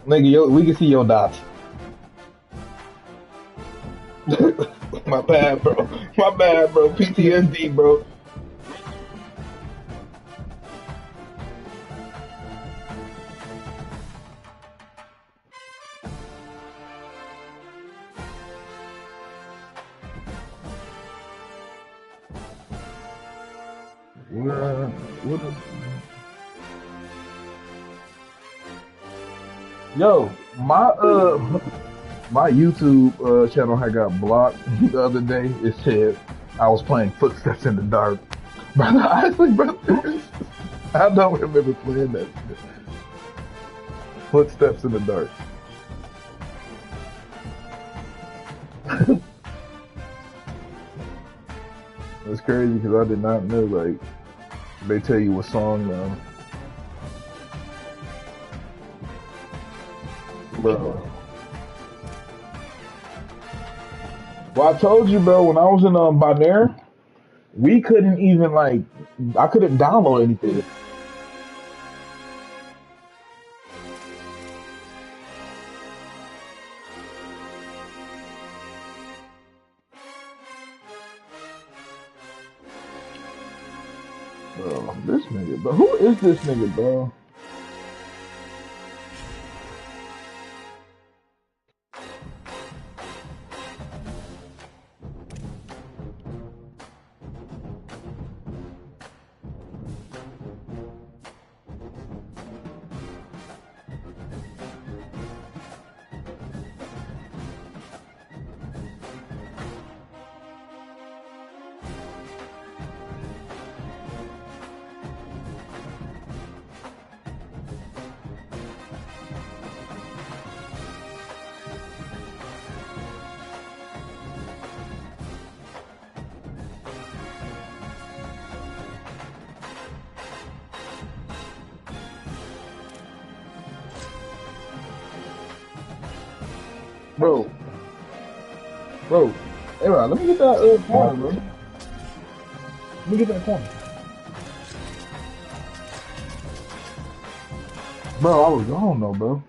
Nigga, we can see your dots. My bad, bro. My bad, bro. PTSD, bro. What is... Yo, my YouTube channel had got blocked the other day. It said I was playing Footsteps in the Dark. Brother, honestly, brother, I don't remember playing that shit. Footsteps in the Dark. It's crazy because I did not know, like, they tell you what song now. Bro. Well, I told you, bro, when I was in Bonaire, we couldn't even, like, I couldn't download anything. Bro, this nigga, bro. Who is this nigga, bro? Bro, bro, hey, Rod, let me get that corner, bro. Let me get that corner. Bro, I don't know, bro.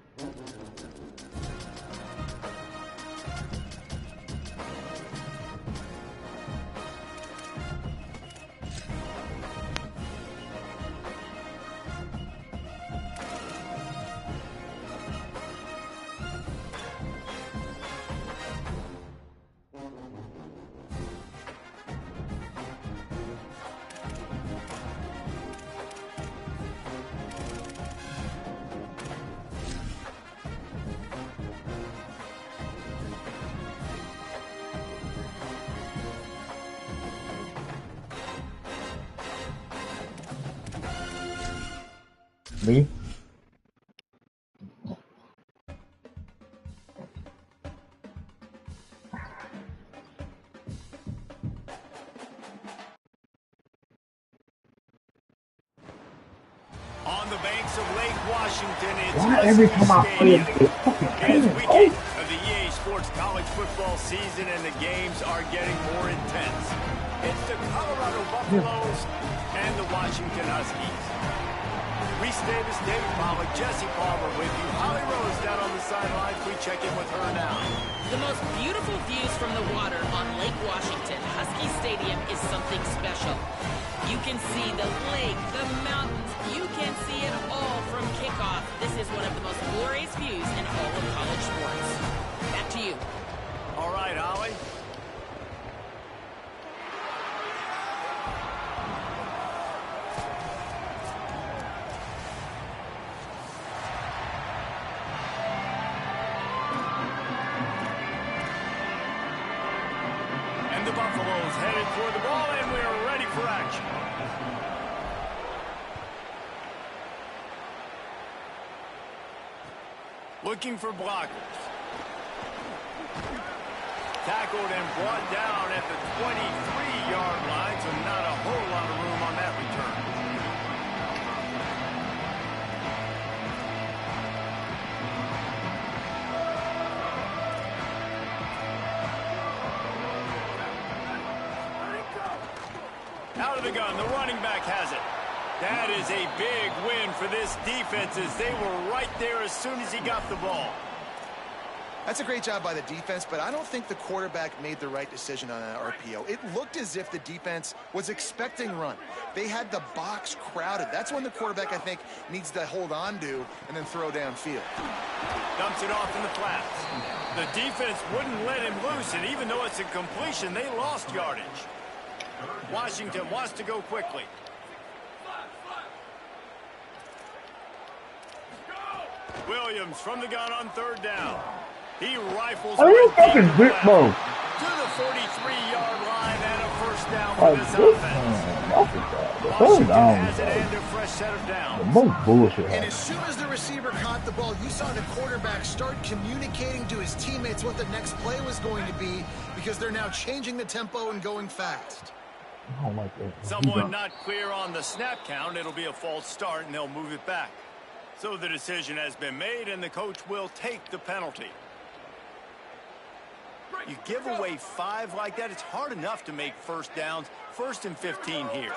Me? On the banks of Lake Washington, it's Why every time I play Stadium. it, it's fucking It is crazy? weekend of the EA Sports college football season, and the games are getting more intense. It's the Colorado Buffaloes and the Washington Huskies. Reese Davis, David Pollack, Jesse Palmer with you. Holly Rose down on the sidelines. We check in with her now. The most beautiful views from the water on Lake Washington. Husky Stadium is something special. You can see the lake, the mountains. You can see it all from kickoff. This is one of the most glorious views in all of college sports. Back to you. All right, Holly. And the Buffaloes headed for the ball, and we're ready for action. Looking for blockers. Tackled and brought down at the 23-yard line, so not a whole lot of room on that return. Out of the gun, the running back has it. That is a big win for this defense as they were right there as soon as he got the ball. That's a great job by the defense, but I don't think the quarterback made the right decision on that RPO. It looked as if the defense was expecting run. They had the box crowded. That's when the quarterback, I think, needs to hold on to and then throw downfield. Dumps it off in the flats. The defense wouldn't let him loose, and even though it's a completion, they lost yardage. Washington wants to go quickly. Williams from the gun on third down. He rifles Are you fucking big bro? To the 43-yard line and a first down for this offense. Washington has it and a fresh set of downs. The most bullshit. And as soon as the receiver caught the ball, you saw the quarterback start communicating to his teammates what the next play was going to be because they're now changing the tempo and going fast. I don't like that. Someone not clear on the snap count. It'll be a false start, and they'll move it back. So the decision has been made, and the coach will take the penalty. You give away 5 like that, it's hard enough to make first downs. 1st and 15 here.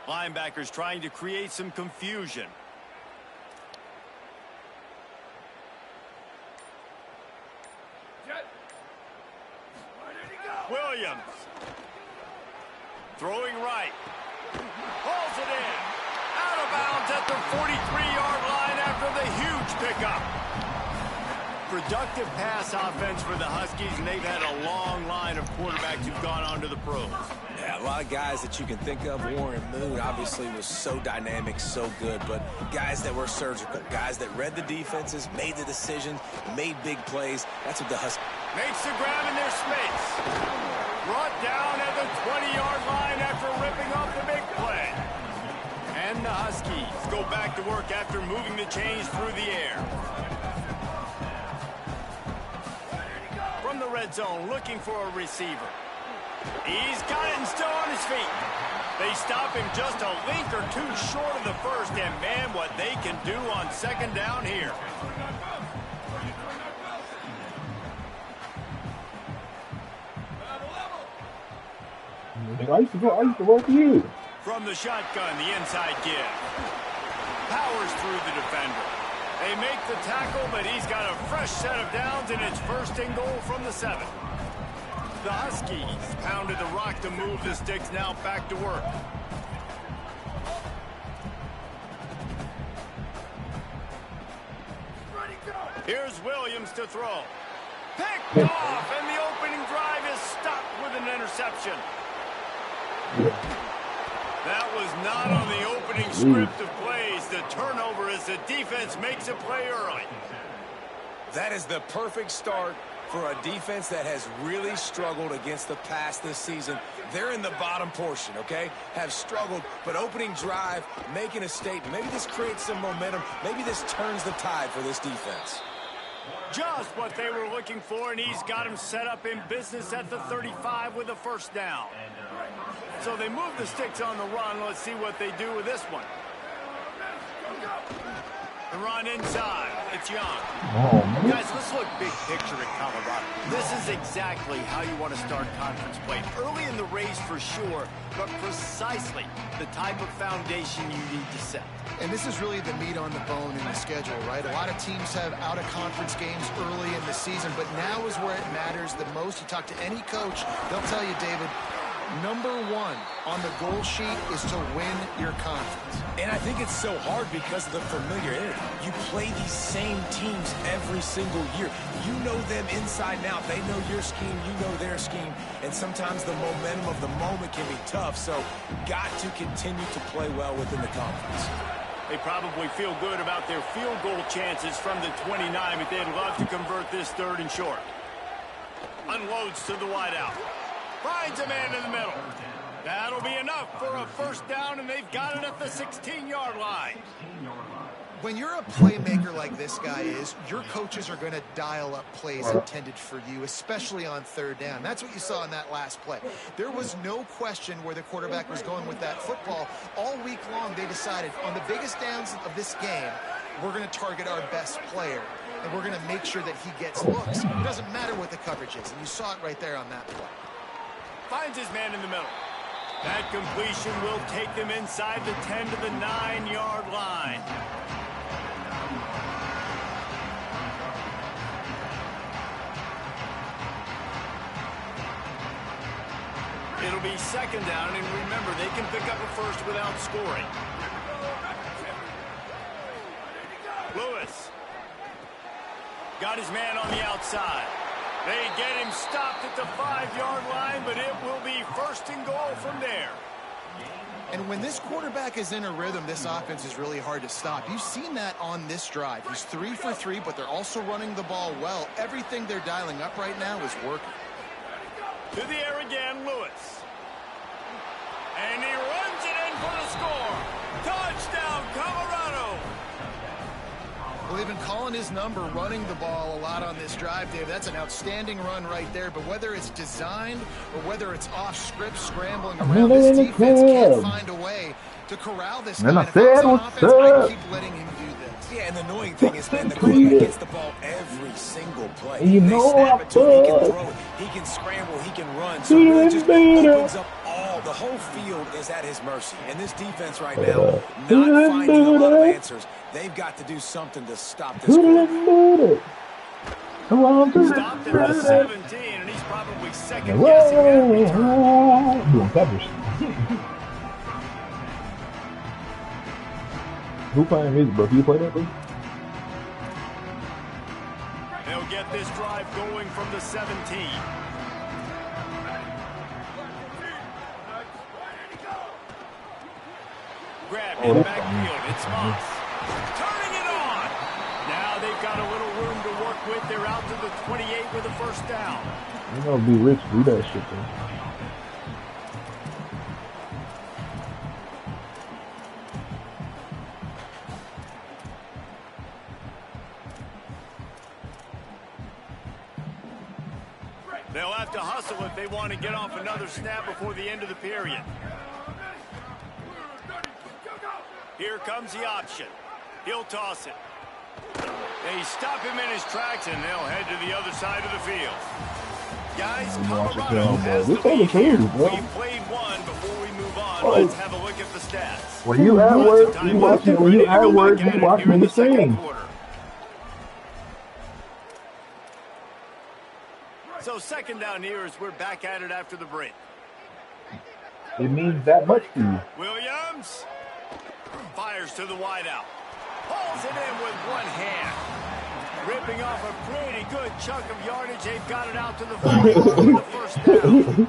Linebackers trying to create some confusion. Williams. Throwing right. Hauls it in. Out of bounds at the 43-yard line after the huge pickup. Productive pass offense for the Huskies, and they've had a long line of quarterbacks who've gone on to the pros. Yeah, a lot of guys that you can think of. Warren Moon obviously was so dynamic, so good, but guys that were surgical, guys that read the defenses, made the decisions, made big plays. That's what the Huskies... Makes the grab in their space. Brought down at the 20-yard line after ripping off the big play. And the Huskies go back to work after moving the chains through the air. From the red zone, looking for a receiver. He's got it and still on his feet. They stop him just a link or two short of the first, and man, what they can do on second down here. I used to work you. From the shotgun, the inside give. Powers through the defender. They make the tackle, but he's got a fresh set of downs, and it's 1st and goal from the 7. The Huskies pounded the rock to move the sticks, now back to work. Here's Williams to throw. Picked off, and the opening drive is stopped with an interception. That was not on the opening script of plays. The turnover as the defense makes a play early. That is the perfect start for a defense that has really struggled against the pass this season. They're in the bottom portion, okay? Have struggled, but opening drive, making a statement. Maybe this creates some momentum. Maybe this turns the tide for this defense. Just what they were looking for, and he's got him set up in business at the 35 with a first down. So they move the sticks on the run. Let's see what they do with this one. The run inside. It's Young. Guys, let's look big picture at Colorado. This is exactly how you want to start conference play. Early in the race for sure, but precisely the type of foundation you need to set. And this is really the meat on the bone in the schedule, right? A lot of teams have out-of-conference games early in the season, but now is where it matters the most. You talk to any coach, they'll tell you, David, number 1 on the goal sheet is to win your conference. And I think it's so hard because of the familiarity. You play these same teams every single year. You know them inside and out. They know your scheme, you know their scheme, and sometimes the momentum of the moment can be tough, so got to continue to play well within the conference. They probably feel good about their field goal chances from the 29, but they'd love to convert this 3rd and short. Unloads to the wideout. Finds a man in the middle. That'll be enough for a first down, and they've got it at the 16-yard line. When you're a playmaker like this guy is, your coaches are going to dial up plays intended for you, especially on 3rd down. That's what you saw in that last play. There was no question where the quarterback was going with that football. All week long, they decided on the biggest downs of this game, we're going to target our best player, and we're going to make sure that he gets looks. It doesn't matter what the coverage is, and you saw it right there on that play. Finds his man in the middle. That completion will take them inside the 10 to the 9-yard line. It'll be second down, and remember, they can pick up a first without scoring. Lewis got his man on the outside. They get him stopped at the 5-yard line, but it will be first and goal from there. And when this quarterback is in a rhythm, this offense is really hard to stop. You've seen that on this drive. He's 3 for 3, but they're also running the ball well. Everything they're dialing up right now is working. To the air again, Lewis. And he runs it in for the score. Touchdown, Colorado. Well, they've been calling his number, running the ball a lot on this drive, Dave. That's an outstanding run right there. But whether it's designed or whether it's off script, scrambling around, this defense can't find a way to corral this guy. If I was on offense, I'd keep letting him do this. Yeah, and the annoying thing is, man, the quarterback gets the ball every single play. You they know snap it to him, he can throw it, he can scramble, he can run. So it really just opens up all. The whole field is at his mercy. And this defense right now, not finding a lot of answers. They've got to do something to stop this quarterback. Stopped at the 17, and he's probably second guessing that return. Doing covers. Who playing music, bro? You play that, bro? They'll get this drive going from the 17. Grab in the backfield. It's Moss. Turning it on. Now they've got a little room to work with. They're out to the 28 with a first down. You gotta be rich to do that shit, though. They'll have to hustle if they want to get off another snap before the end of the period. Here comes the option. He'll toss it. They stop him in his tracks, and they'll head to the other side of the field. Guys, Colorado has the lead here. We've played one before we move on. Let's have a look at the stats. When you at work, you watching. When you at work, you watching the same. So second down here as we're back at it after the break. It means that much to you. Williams fires to the wideout. Pulls it in with one hand. Ripping off a pretty good chunk of yardage. They've got it out to the 40 for the first down.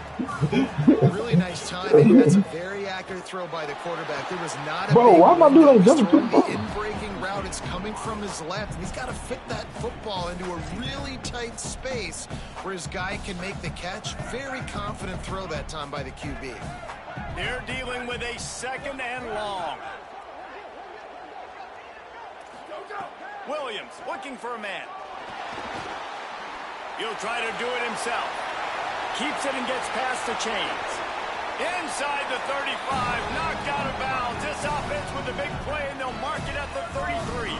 Really nice timing. That's a very accurate throw by the quarterback. There was not a why am I doing that jumping too far? the in-breaking route. It's coming from his left. And he's got to fit that football into a really tight space where his guy can make the catch. Very confident throw that time by the QB. They're dealing with a second and long. Williams looking for a man. He'll try to do it himself. Keeps it and gets past the chains. Inside the 35, knocked out of bounds. This offense with a big play, and they'll mark it at the 33.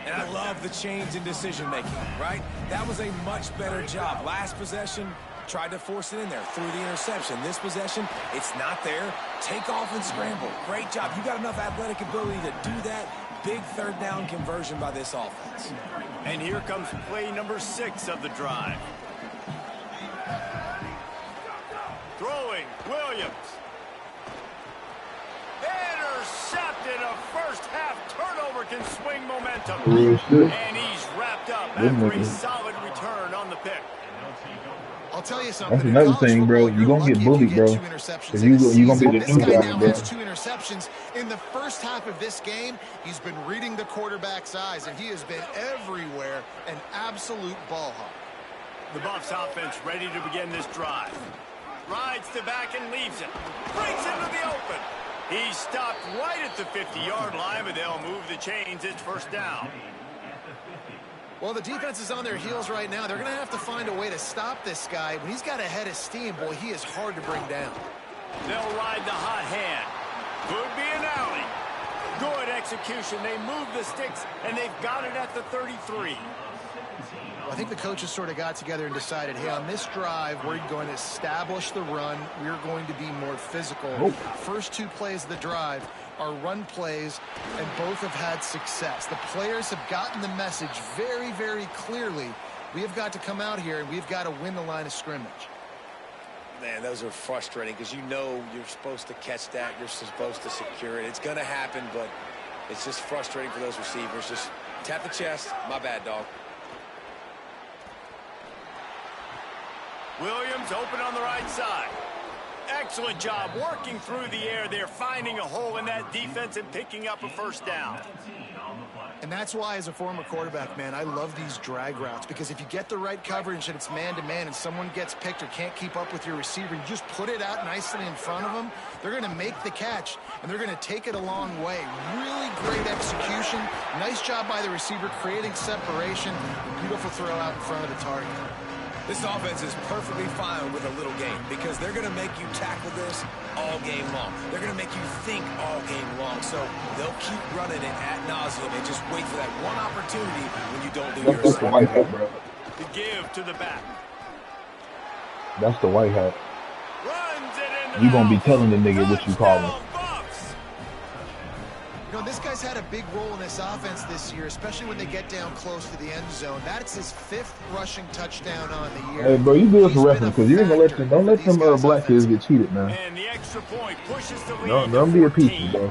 And I love the change in decision-making, right? That was a much better job. Last possession, tried to force it in there, threw the interception. This possession, it's not there. Take off and scramble. Great job. You got enough athletic ability to do that. Big third down conversion by this offense. And here comes play number 6 of the drive. Throwing, Williams. Intercepted. A first half turnover can swing momentum. And he's wrapped up after a solid return on the pick. I'll tell you something. That's another thing, bro. You're going to get bullied, bro. If you're going to be the new guy, bro. Has 2 interceptions. In the first half of this game, he's been reading the quarterback's eyes, and he has been everywhere, an absolute ball hawk. The Buffs offense ready to begin this drive. Rides to back and leaves it. Breaks into the open. He's stopped right at the 50-yard line, but they'll move the chains. It's first down. Well, the defense is on their heels right now. They're going to have to find a way to stop this guy. When he's got a head of steam, boy, he is hard to bring down. They'll ride the hot hand. Could be an alley. Good execution. They move the sticks, and they've got it at the 33. I think the coaches sort of got together and decided, hey, on this drive, we're going to establish the run. We're going to be more physical. First 2 plays of the drive are run plays, and both have had success. The players have gotten the message very, very clearly. We have got to come out here, and we've got to win the line of scrimmage. Man, those are frustrating because you know you're supposed to catch that. You're supposed to secure it. It's going to happen, but it's just frustrating for those receivers. Just tap the chest. My bad, dog. Williams open on the right side. Excellent job working through the air there, finding a hole in that defense and picking up a first down. And that's why, as a former quarterback, man, I love these drag routes, because if you get the right coverage and it's man-to-man and someone gets picked or can't keep up with your receiver, you just put it out nicely in front of them, they're going to make the catch, and they're going to take it a long way. Really great execution. Nice job by the receiver creating separation. Beautiful throw out in front of the target. This offense is perfectly fine with a little game because they're going to make you tackle this all game long. They're going to make you think all game long. So they'll keep running it ad nauseum and just wait for that one opportunity when you don't do your That's the white hat, bro. The give to the back. That's the white hat. Runs it into You gonna be telling the nigga what you call him. You know, this guy's had a big role in this offense this year, especially when they get down close to the end zone. That's his 5th rushing touchdown on the year. Hey, bro, you good for reference because you ain't gonna let them. Don't let them black kids get cheated, man. And the extra point pushes the lead. Don't be a peachy, bro.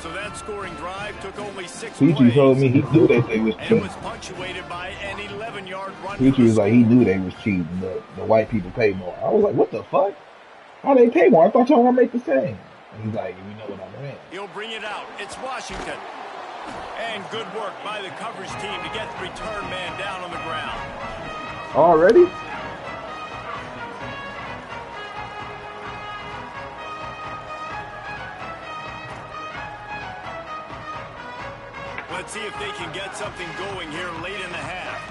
So that scoring drive took only 6 Peachy plays. told me he knew they was And cheating. it was punctuated by an 11-yard run. Peachy was like he knew they was cheating. The white people pay more. I was like, what the fuck? How they pay more? I thought y'all gonna make the same. And he's like, you know what I mean. He'll bring it out. It's Washington. And good work by the coverage team to get the return man down on the ground. Already? Let's see if they can get something going here late in the half.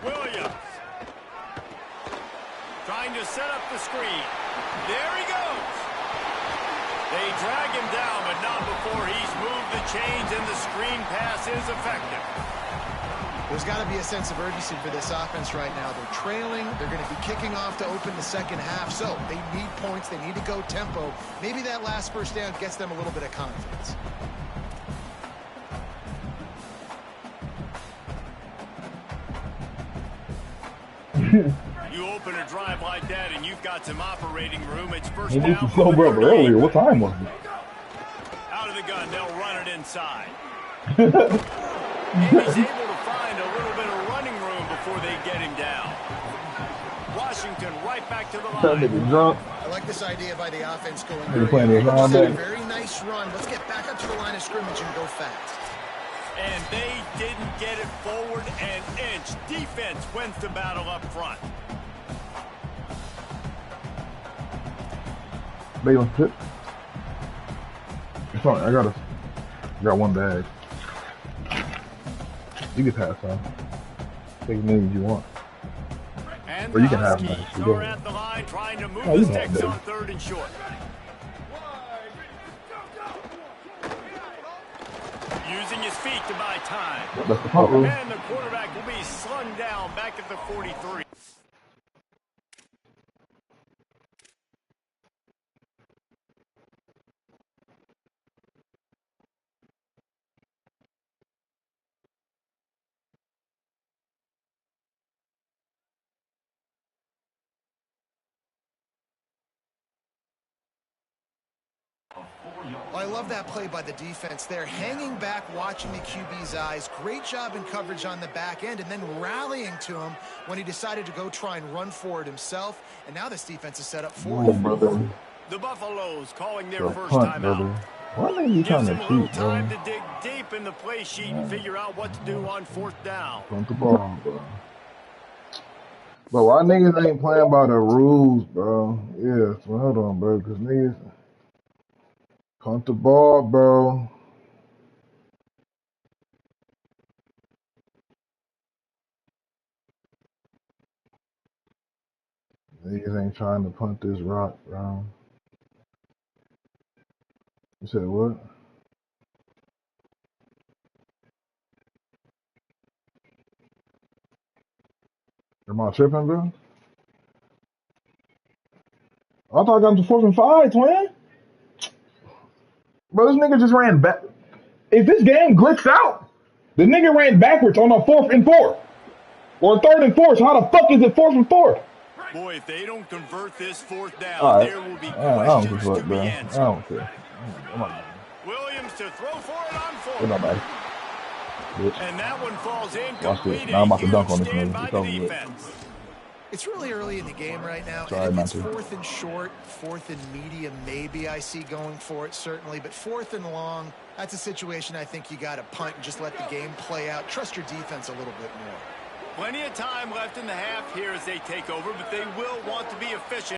Williams. Trying to set up the screen. There he goes. They drag him down, but not before he's moved the chains, and the screen pass is effective. There's got to be a sense of urgency for this offense right now. They're trailing. They're going to be kicking off to open the second half. So they need points. They need to go tempo. Maybe that last first down gets them a little bit of confidence. You open a drive like that, and you've got some operating room. It's first He down. moved the slow brother earlier. What time was it? Out of the gun, they'll run it inside. And he's able to find a little bit of running room before they get him down. Washington right back to the That line. nigga drunk. I like this idea by the offense going They're playing their Just had a linebacker. very nice run. Let's get back up to the line of scrimmage and go fast. And they didn't get it forward an inch. Defense wins the battle up front. Balaam tip. It's fine. I got one bag. You can pass on. Take as many as you want. And Or you can have the them. Huskies Go are ahead. at the line trying to move Oh, you the can have sticks them. on 3rd and short. Using his feet to buy time. That's the punt rule. And the quarterback will be slung down back at the 43. I love that play by the defense there. Hanging back, watching the QB's eyes. Great job in coverage on the back end, and then rallying to him when he decided to go try and run for it himself. And now this defense is set up for Oh, it. brother. The Buffaloes calling their The first punt, brother. timeout. Why are you Gives trying to them a little cheat, bro? time to dig deep in the play sheet and figure out what to do on 4th down. Punt the ball, bro. But why niggas ain't playing by the rules, bro? Yeah, so hold on, bro, because niggas punt the ball, bro. Niggas ain't trying to punt this rock, bro. You said what? Am I tripping, bro? I thought I got him to 4th and 5, twin. Bro, this nigga just ran back. If this game glitched out, the nigga ran backwards on a 4th and 4. Or 3rd and 4. So how the fuck is it 4th and 4? Boy, if they don't convert this 4th down, Right. there will be I don't questions give a to fuck, be bro. I answered. don't care. Come on. Williams to throw for it on It 4th. don't matter. Bitch. And that one falls Watch incomplete. this. Now I'm about to A dunk on huge this stand nigga. by It's the over with. defense. It's really early in the game right now, Sorry, and if it's Matthew. 4th and short, 4th and medium, maybe I see going for it, certainly. But 4th and long, that's a situation I think you got to punt and just let the game play out. Trust your defense a little bit more. Plenty of time left in the half here as they take over, but they will want to be efficient.